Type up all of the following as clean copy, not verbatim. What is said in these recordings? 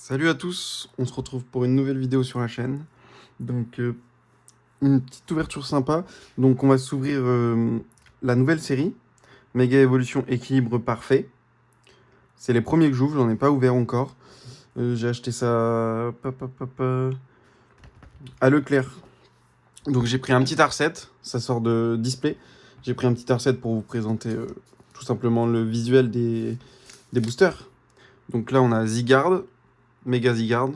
Salut à tous, on se retrouve pour une nouvelle vidéo sur la chaîne. Donc une petite ouverture sympa. Donc on va s'ouvrir la nouvelle série, Méga Évolution Équilibre Parfait. C'est les premiers que j'ouvre, j'en ai pas ouvert encore. J'ai acheté ça à Leclerc. Donc j'ai pris un petit R7, ça sort de display. J'ai pris un petit R7 pour vous présenter tout simplement le visuel des boosters. Donc là on a Zygarde, Méga Zygarde.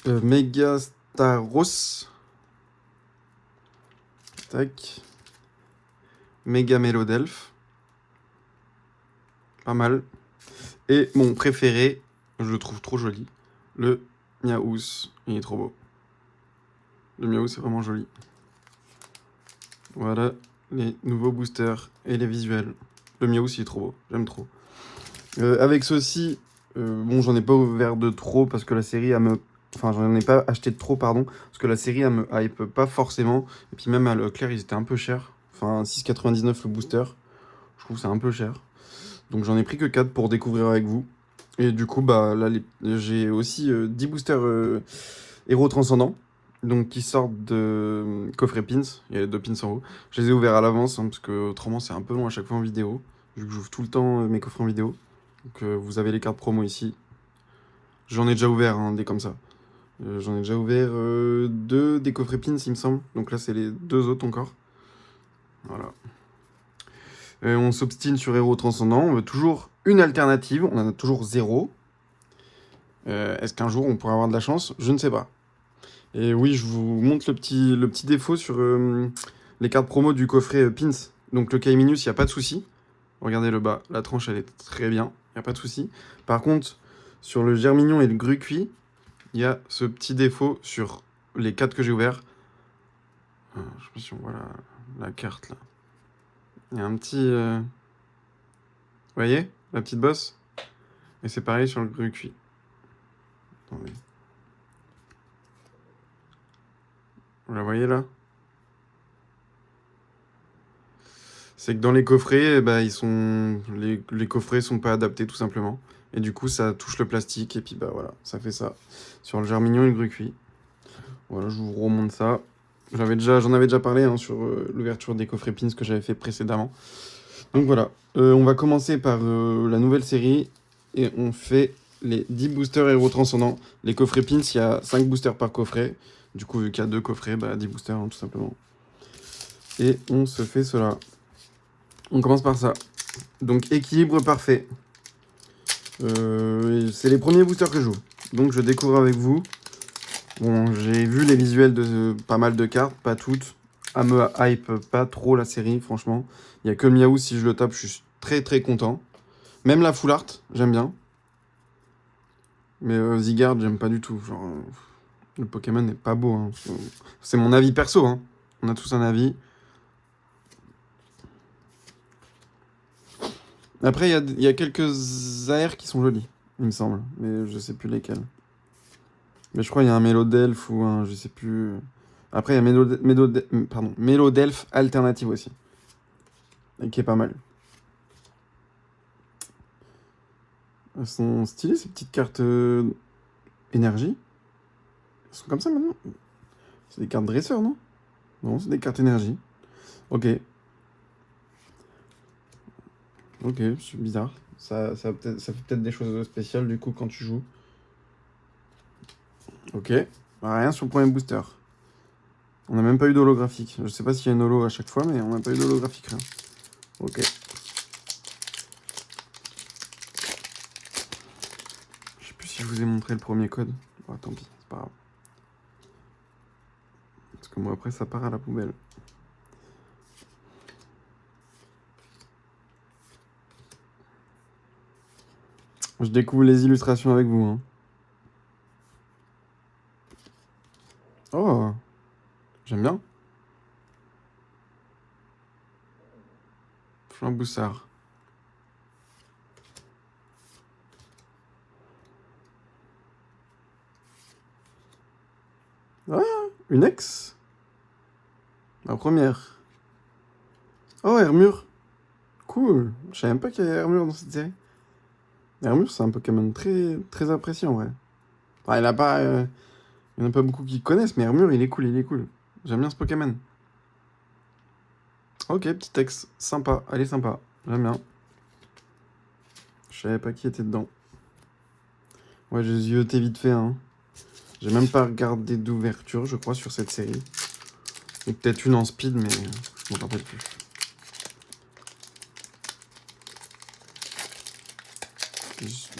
Megastaros. Tac. Méga Mélodelph. Pas mal. Et mon préféré, je le trouve trop joli, le Miaous. Il est trop beau. Le Miaous, c'est vraiment joli. Voilà les nouveaux boosters et les visuels. Le Miaous, il est trop beau. J'aime trop. Avec ceci, bon, j'en ai pas ouvert de trop parce que la série, elle me... Enfin, j'en ai pas acheté de trop, pardon, parce que la série, elle me hype pas forcément. Et puis même à Leclerc, ils étaient un peu chers. Enfin, 6,99 le booster. Je trouve que c'est un peu cher. Donc j'en ai pris que 4 pour découvrir avec vous. Et du coup, bah là, j'ai aussi 10 boosters héros transcendants. Donc qui sortent de coffret pins. Il y a 2 pins en haut. Je les ai ouverts à l'avance, parce que autrement c'est un peu long à chaque fois en vidéo. Vu que j'ouvre tout le temps mes coffrets en vidéo. Donc vous avez les cartes promo ici. J'en ai déjà ouvert des comme ça. J'en ai déjà ouvert 2 des coffrets pins, il me semble. Donc là, c'est les 2 autres encore. Voilà. On s'obstine sur héros transcendant. On veut toujours une alternative. On en a toujours 0. Est-ce qu'un jour on pourra avoir de la chance? Je ne sais pas. Et oui, je vous montre le petit défaut sur les cartes promo du coffret Pins. Donc le Kaiminus, il n'y a pas de souci. Regardez le bas, la tranche elle est très bien, il n'y a pas de souci. Par contre, sur le Germignon et le Grucuit, il y a ce petit défaut sur les 4 que j'ai ouverts. Je sais pas si on voit la carte là. Il y a un petit... Vous voyez la petite bosse? Et c'est pareil sur le Grucuit. Attendez. Vous la voyez là? C'est que dans les coffrets, bah, les coffrets sont pas adaptés tout simplement. Et du coup, ça touche le plastique et puis bah voilà, ça fait ça. Sur le Germignon et le Grucuit. Voilà, je vous remonte ça. J'en avais déjà parlé sur l'ouverture des coffrets pins que j'avais fait précédemment. Donc voilà, on va commencer par la nouvelle série et on fait les 10 boosters héros transcendants. Les coffrets pins, il y a 5 boosters par coffret. Du coup, vu qu'il y a 2 coffrets, bah 10 boosters tout simplement. Et on se fait cela. On commence par ça. Donc équilibre parfait. C'est les premiers boosters que je joue. Donc je découvre avec vous. Bon, j'ai vu les visuels de pas mal de cartes, pas toutes. Elle me hype pas trop la série, franchement. Il y a que le Miaou, si je le tape, je suis très très content. Même la Full Art, j'aime bien. Mais Zygarde, j'aime pas du tout. Genre, le Pokémon n'est pas beau. Hein. C'est mon avis perso. Hein. On a tous un avis. Après, il y a quelques AR qui sont jolis, il me semble. Mais je sais plus lesquels. Mais je crois qu'il y a un Mélodelph ou un... Je sais plus... Après, il y a Mélodelph alternative aussi. Et qui est pas mal. Elles sont stylées, ces petites cartes énergie. Elles sont comme ça maintenant. C'est des cartes dresseurs, non? Non, c'est des cartes énergie. Ok. Ok, c'est bizarre. Ça fait peut-être des choses spéciales du coup quand tu joues. Ok. Bah, rien sur le premier booster. On n'a même pas eu d'holographique. Je sais pas s'il y a une holo à chaque fois, mais on n'a pas eu d'holographique, rien. Ok. Je sais plus si je vous ai montré le premier code. Bon, tant pis, c'est pas grave. Parce que moi après ça part à la poubelle. Je découvre les illustrations avec vous. Hein. Oh, j'aime bien. Flamboussard. Ah, une ex. La première. Oh, Hermure. Cool. Je savais même pas qu'il y avait Hermure dans cette série. Hermure, c'est un Pokémon très, très apprécié en vrai. Enfin, il y en a pas beaucoup qui connaissent, mais Hermure, il est cool, il est cool. J'aime bien ce Pokémon. Ok, petit texte, sympa, elle est sympa, j'aime bien. Je savais pas qui était dedans. Ouais, j'ai zioté vite fait, hein. J'ai même pas regardé d'ouverture, je crois, sur cette série. Ou peut-être une en speed, mais je m'en rappelle plus.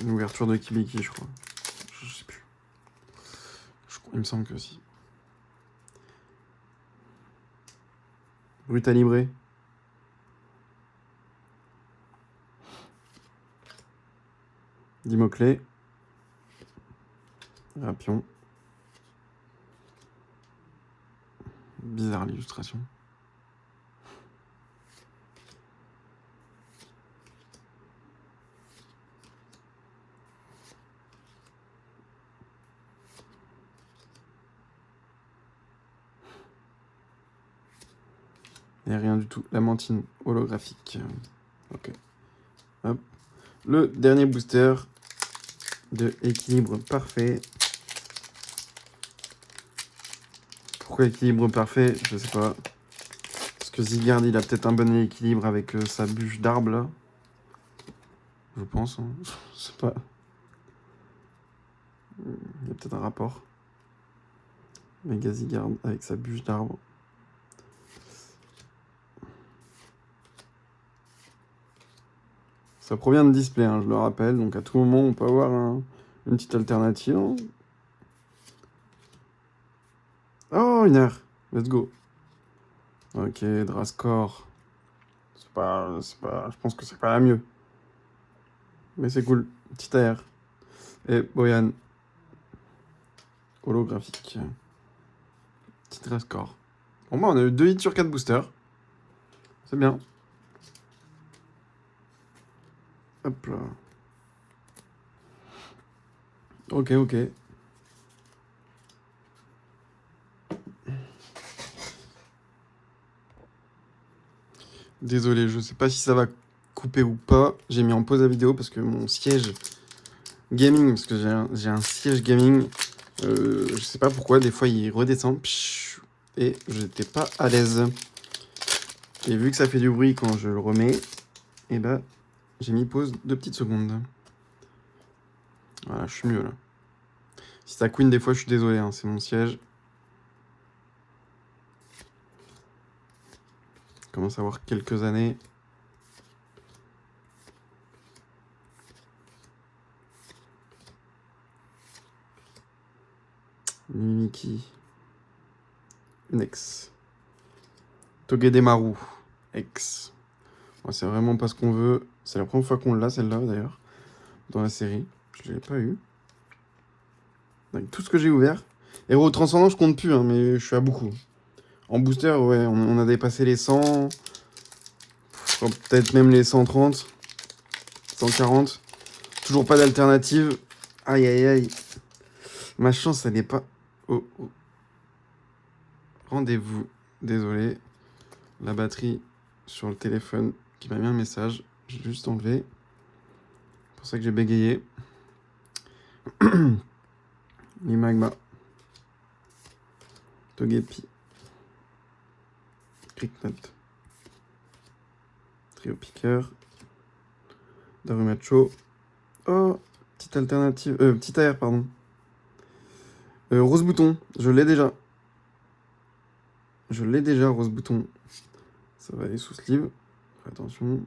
Une ouverture de Kibiki, je crois. Je sais plus. Il me semble que si. Brutal Libré. Dimoclé. Rapion. Bizarre l'illustration. Et rien du tout. La mantine holographique. Ok. Hop. Le dernier booster de équilibre parfait. Pourquoi équilibre parfait? Je sais pas. Parce que Zygarde, il a peut-être un bon équilibre avec sa bûche d'arbre là. Je pense. Hein. Je sais pas. Il y a peut-être un rapport. Mega Zygarde avec sa bûche d'arbre. Ça provient de display, hein, je le rappelle. Donc à tout moment, on peut avoir une petite alternative. Oh, une heure. Let's go. Ok, Drascore. Je pense que c'est pas la mieux. Mais c'est cool. Petit AR. Et Boyan. Holographique. Petit Drascore. Bon, bah, on a eu 2 hits sur 4 boosters. C'est bien. Hop là. Ok, ok. Désolé, je sais pas si ça va couper ou pas. J'ai mis en pause la vidéo parce que mon siège gaming, parce que j'ai un siège gaming, je sais pas pourquoi, des fois il redescend. Et j'étais pas à l'aise. Et vu que ça fait du bruit quand je le remets, et bah j'ai mis pause 2 petites secondes. Voilà, je suis mieux là. Si ça queen des fois, je suis désolé, hein, c'est mon siège. Je commence à avoir quelques années. Mimiki. Nex. Togedemaru. Ex. Ouais, c'est vraiment pas ce qu'on veut. C'est la première fois qu'on l'a, celle-là, d'ailleurs, dans la série. Je l'ai pas eu. Avec tout ce que j'ai ouvert. Héros transcendant, je compte plus, hein, mais je suis à beaucoup. En booster, ouais, on a dépassé les 100. Peut-être même les 130. 140. Toujours pas d'alternative. Aïe, aïe, aïe. Ma chance, elle n'est pas... Oh, oh. Rendez-vous. Désolé. La batterie sur le téléphone qui m'a mis un message. J'ai juste enlevé. C'est pour ça que j'ai bégayé. Magma. Togepi. Cricknut. Trio Piqueur. Darumacho. Oh, petite alternative. Petit AR, pardon. Rose Bouton. Je l'ai déjà. Je l'ai déjà, Rose Bouton. Ça va aller sous sleeve. Attention.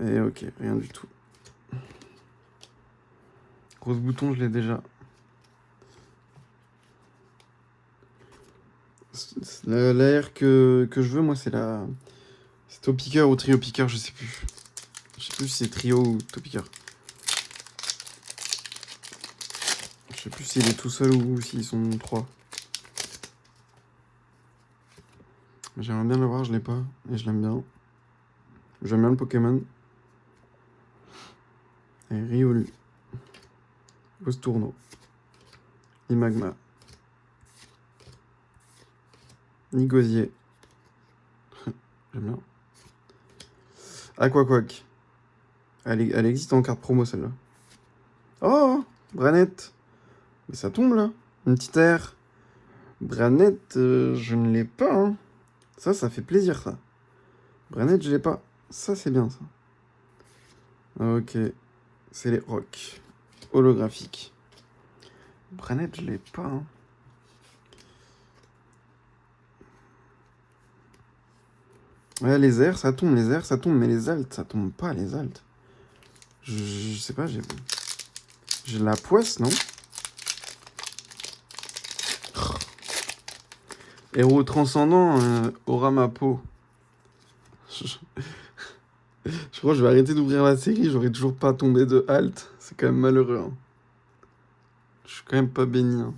Et ok, rien du tout. Rose Bouton, je l'ai déjà. L'air que je veux, moi, c'est la... C'est Topiqueur ou Trio Piqueur, je sais plus. Je sais plus si c'est Trio ou Topiqueur. Je sais plus s'il est tout seul ou s'ils sont 3. J'aimerais bien l'avoir, je l'ai pas. Et je l'aime bien. J'aime bien le Pokémon. Et Riolu. Vostourno. Imagma. Nigosier. J'aime bien. Aquaquack. Elle existe en carte promo, celle-là. Oh, Branette. Mais ça tombe, là. Une petite air. Branette, je ne l'ai pas, hein. Ça fait plaisir, ça. Branette, je l'ai pas. Ça, c'est bien, ça. Ok. C'est les rocks. Holographiques. Branette, je l'ai pas, hein. Ouais, les airs, ça tombe. Les airs, ça tombe. Mais les altes, ça tombe pas, les altes. Je sais pas, j'ai la poisse, non? Héros transcendant, aura ma peau. Je crois que je vais arrêter d'ouvrir la série, j'aurais toujours pas tombé de halt. C'est quand même malheureux, hein. Je suis quand même pas béni, hein.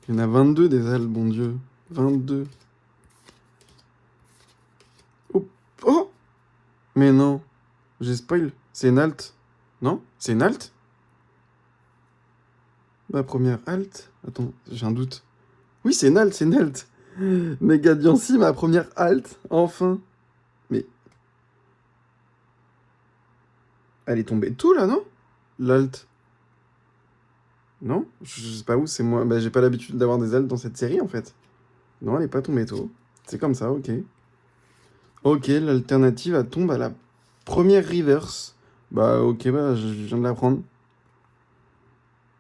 Il y en a 22 des haltes, bon Dieu. 22. Oh, oh. Mais non, j'ai spoil. C'est une halte. Non? C'est une halte? Ma première halte? Attends, j'ai un doute. Oui, c'est une halte, c'est une halte. Méga Diancie, ma première halte, enfin. Mais elle est tombée de tout là, non? L'halte. Non? Je sais pas où, c'est moi. Bah, j'ai pas l'habitude d'avoir des haltes dans cette série en fait. Non, elle est pas tombée tôt. C'est comme ça, ok. Ok, l'alternative, elle tombe à la première reverse. Bah, ok, bah, je viens de l'apprendre.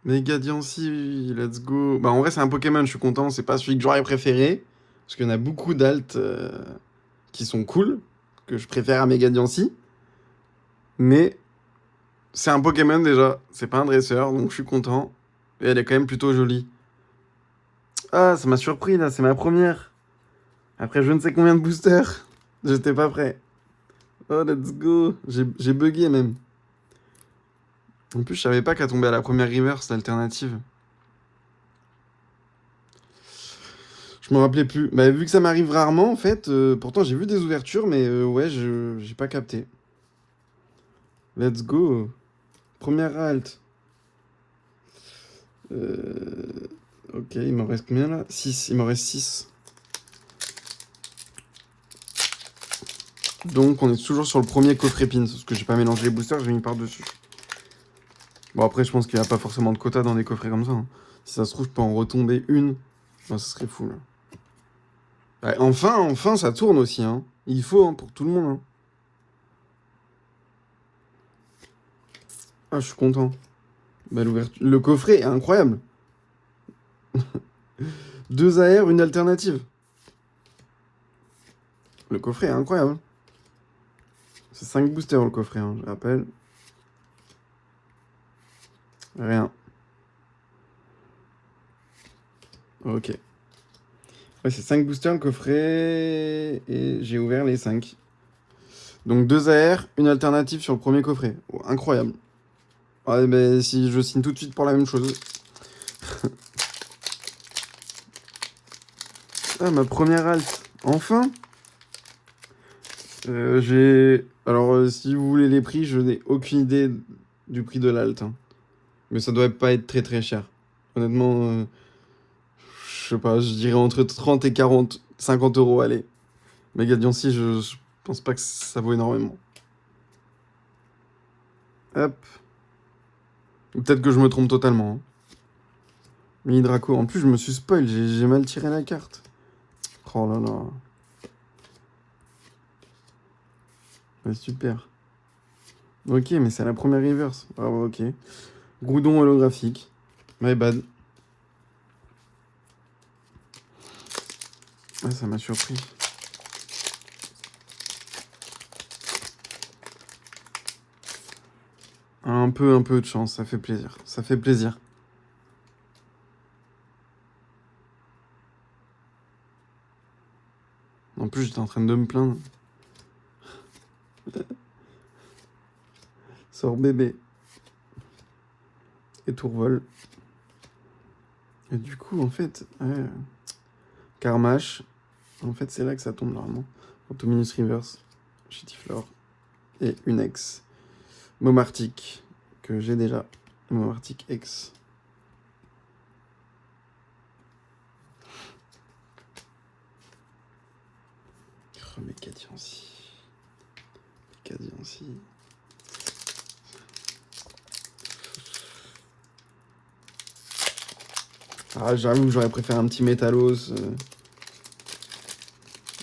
Mega Diancie, let's go. Bah, en vrai, c'est un Pokémon, je suis content. C'est pas celui que j'aurais préféré. Parce qu'il y en a beaucoup d'altes qui sont cool, que je préfère à Mega Diancie. Mais c'est un Pokémon déjà. C'est pas un dresseur, donc je suis content. Et elle est quand même plutôt jolie. Ah, ça m'a surpris là, c'est ma première. Après je ne sais combien de boosters. J'étais pas prêt. Oh, let's go. J'ai bugué même. En plus, je savais pas qu'à tomber à la première reverse, l'alternative. Je me rappelais plus. Bah, vu que ça m'arrive rarement, en fait, pourtant j'ai vu des ouvertures, mais ouais, j'ai pas capté. Let's go. Première halt. Ok, il m'en reste combien là? 6. Il m'en reste 6. Donc, on est toujours sur le premier coffret pins, parce que j'ai pas mélangé les boosters, j'ai mis par-dessus. Bon, après, je pense qu'il n'y a pas forcément de quota dans des coffrets comme ça, hein. Si ça se trouve, je peux en retomber une. Bah, ce serait fou, là. Ouais, enfin, ça tourne aussi, hein. Il faut, hein, pour tout le monde, hein. Ah, je suis content. Bah, l'ouverture. Le coffret est incroyable. 2 AR, une alternative. Le coffret est incroyable. C'est 5 boosters, le coffret, hein, je rappelle. Rien. Ok. Ouais, c'est 5 boosters, le coffret. Et j'ai ouvert les 5. Donc 2 AR, une alternative sur le premier coffret. Oh, incroyable. Ouais, mais si je signe tout de suite pour la même chose. Ah, ma première halte. Enfin. J'ai... Alors, si vous voulez les prix, je n'ai aucune idée du prix de l'halte, hein. Mais ça doit pas être très très cher. Honnêtement, je sais pas, je dirais entre 30 et 40, 50 euros, allez. Mega Diancie, je pense pas que ça vaut énormément. Hop. Ou peut-être que je me trompe totalement, hein. Mini Draco. En plus, je me suis spoil, j'ai mal tiré la carte. Oh là là. Ouais, super. Ok, mais c'est la première reverse. Bravo, ok. Groudon holographique. My bad. Ah, ça m'a surpris. Un peu de chance, ça fait plaisir. Ça fait plaisir. En plus, j'étais en train de me plaindre. Sors bébé. Et tourvol. Et du coup, en fait, ouais, Carmash. En fait, c'est là que ça tombe normalement. Autominus Reverse. Chitiflore. Et une ex. Momartic. Que j'ai déjà. Momartic X. Oh, mais Cadiancie. Cadiancie. Ah, j'avoue que j'aurais préféré un petit Métalos,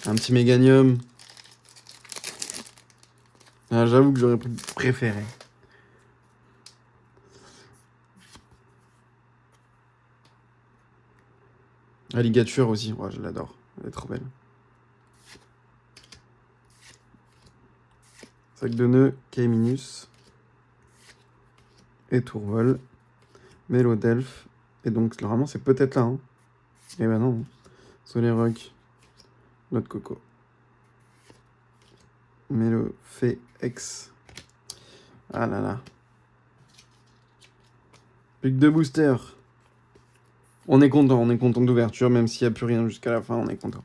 un petit Méganium. Ah, j'avoue que j'aurais préféré. La ligature aussi, ouais, je l'adore. Elle est trop belle. Sac de nœuds, K-Minus. Et Tourvol. Mélodelph. Et donc, normalement, c'est peut-être là. Hein. Eh ben non. Solerock. Noix de coco. Mélofé-X. Ah là là. Plus que 2 boosters. On est content d'ouverture, même s'il n'y a plus rien jusqu'à la fin, on est content.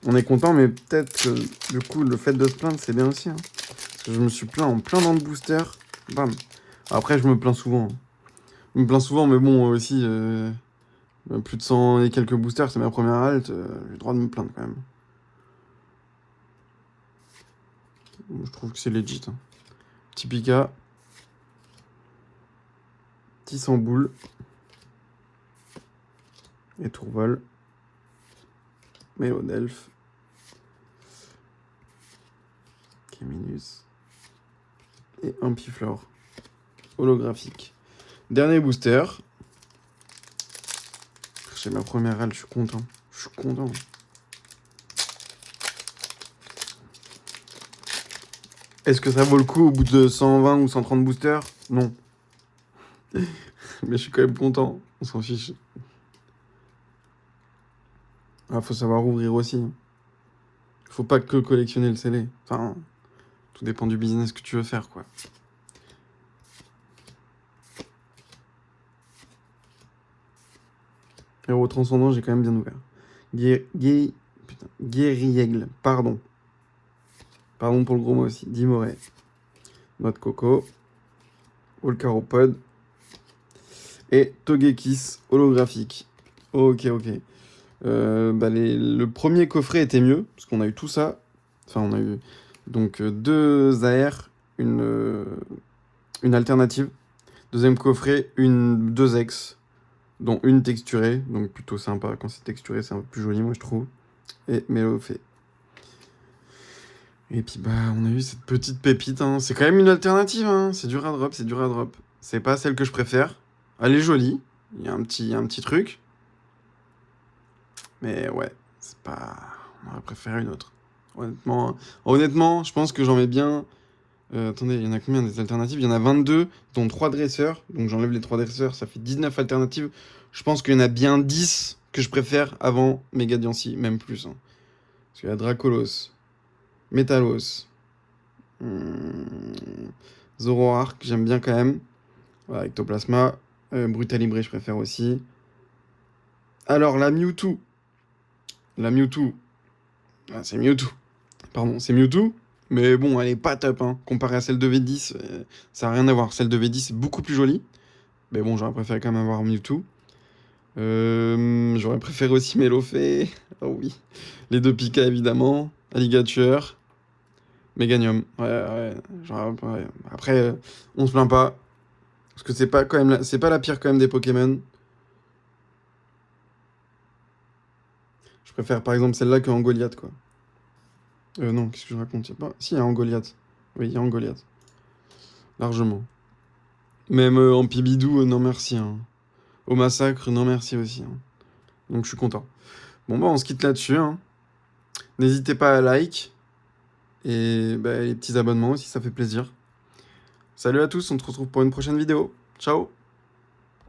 On est content, mais peut-être que du coup, le fait de se plaindre, c'est bien aussi. Hein. Parce que je me suis plaint en plein dans de boosters. Bam. Après, je me plains souvent. Hein. Je me plains souvent, mais bon, aussi, plus de 100 et quelques boosters, c'est ma première halte. J'ai le droit de me plaindre quand même. Je trouve que c'est legit. Hein. Petit Pika. Petit sans boule. Et Tourvol. Mélodelph. Minus. Et un Piflore holographique. Dernier booster. J'ai ma première halle, je suis content. Je suis content. Est-ce que ça vaut le coup au bout de 120 ou 130 boosters? Non. Mais je suis quand même content. On s'en fiche. Ah, faut savoir ouvrir aussi. Faut pas que collectionner le scellé. Enfin, tout dépend du business que tu veux faire, quoi. Héros transcendant, j'ai quand même bien ouvert. Guérriègle, pardon. Pardon pour le gros mot aussi. Dimoré. Noix de coco. Volcaropod. Et Togekiss holographique. Ok. Le premier coffret était mieux, parce qu'on a eu tout ça. Enfin, on a eu donc 2 AR, une alternative. Deuxième coffret, 2 ex, dont une texturée, donc plutôt sympa. Quand c'est texturé, c'est un peu plus joli, moi je trouve. Et Mélofé. Et puis on a eu cette petite pépite. Hein. C'est quand même une alternative, hein. C'est dur à drop. C'est pas celle que je préfère. Elle est jolie, il y a un petit truc. Mais ouais, c'est pas... On aurait préféré une autre. Honnêtement, je pense que j'en mets bien... attendez, il y en a combien des alternatives? Il y en a 22, dont 3 dresseurs. Donc j'enlève les 3 dresseurs, ça fait 19 alternatives. Je pense qu'il y en a bien 10 que je préfère avant Megadiancy, même plus. Hein. Parce qu'il y a Dracolos, Metalos, Zoroark, j'aime bien quand même. Voilà, Ectoplasma, Brutalibré, je préfère aussi. Alors, la Mewtwo. C'est Mewtwo. Pardon, c'est Mewtwo. Mais bon, elle est pas top, hein. Comparée à celle de V10, ça n'a rien à voir. Celle de V10 est beaucoup plus jolie. Mais bon, j'aurais préféré quand même avoir Mewtwo. J'aurais préféré aussi Mélofé. Oh oui. Les 2 Pika, évidemment. Alligator. Méganium. Ouais. Après, on se plaint pas. Parce que c'est pas quand même c'est pas la pire quand même des Pokémon. Je préfère par exemple celle-là qu'en Goliath, quoi. Non, qu'est-ce que je raconte? Y a pas... Si, il y a en Goliath. Oui, il y a en Goliath. Largement. Même en Pibidou, non merci. Hein. Au massacre, non merci aussi. Hein. Donc je suis content. Bon, on se quitte là-dessus. Hein. N'hésitez pas à like. Et les petits abonnements aussi, ça fait plaisir. Salut à tous, on se retrouve pour une prochaine vidéo. Ciao!